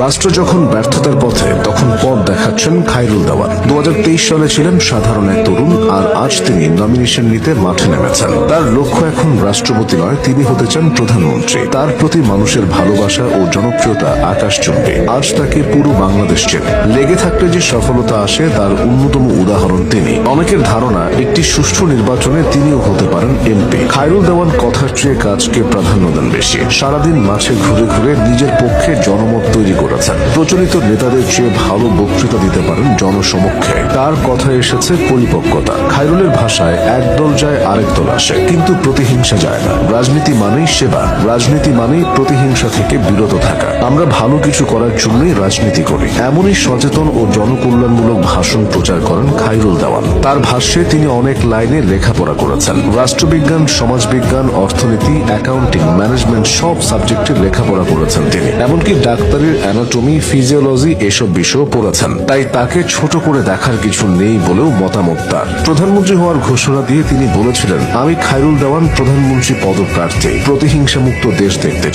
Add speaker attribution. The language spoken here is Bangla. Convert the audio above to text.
Speaker 1: রাষ্ট্র যখন ব্যর্থতার পথে, তখন পথ দেখাচ্ছেন খায়রুল দেওয়ান। 2023 সালে ছিলেন সাধারণ এক তরুণ, আর আজ তিনি নমিনেশন নিতে মাঠে নেমেছেন। তার লক্ষ্য এখন রাষ্ট্রপতি নয়, তিনি হতে চান প্রধানমন্ত্রী। তার প্রতি মানুষের ভালোবাসা ও জনপ্রিয়তা আকাশচুম্বী। আজ তাকে পুরো বাংলাদেশ চেনে। লেগে থাকলে যে সফলতা আসে, তার অন্যতম উদাহরণ তিনি। অনেকের ধারণা একটি সুষ্ঠু নির্বাচনে তিনিও হতে পারেন এমপি। খায়রুল দেওয়ান কথার চেয়ে কাজকে প্রাধান্য দেন বেশি। সারাদিন মাঠে ঘুরে ঘুরে নিজের পক্ষে জনমত তৈরি করেছেন। প্রচলিত নেতাদের চেয়ে ভালো বক্তৃতা দিতে পারেন জনসমক্ষে। তার কথায় এসেছে পরিপক্কতা। খায়রুলের ভাষায় একদল যায় আরেক দল আসে, কিন্তু প্রতিহিংসা যায় না। রাজনীতি মানেই সেবা, রাজনীতি মানেই প্রতিহিংসা থেকে বিরত থাকা। আমরা ভালো কিছু করার জন্যই রাজনীতি করি, এমনই সচেতন ও জনকল্যাণমূলক ভাষণ প্রচার করেন খায়রুল দেওয়ান। তার ভাষ্যে তিনি অনেক লাইনে লেখাপড়া করেছেন। রাষ্ট্রবিজ্ঞান, সমাজবিজ্ঞান, অর্থনীতি, অ্যাকাউন্টিং, ম্যানেজমেন্ট সব সাবজেক্টে লেখাপড়া করেছেন তিনি। এমনকি ডাক্তারির অ্যানাটমি, ফিজিওলজি এসব বিষয়ও পড়েছেন। তাই তাকে ছোট করে দেখার কিছু নেই বলেও মতামত তার। প্রধানমন্ত্রী হওয়ার ঘোষণা দিয়ে তিনি বলেছিলেন, আমি খায়রুল দেওয়ান প্রধানমন্ত্রী পদপ্রার্থী, প্রতিহিংসামুক্ত দেশ দেখতে চাই।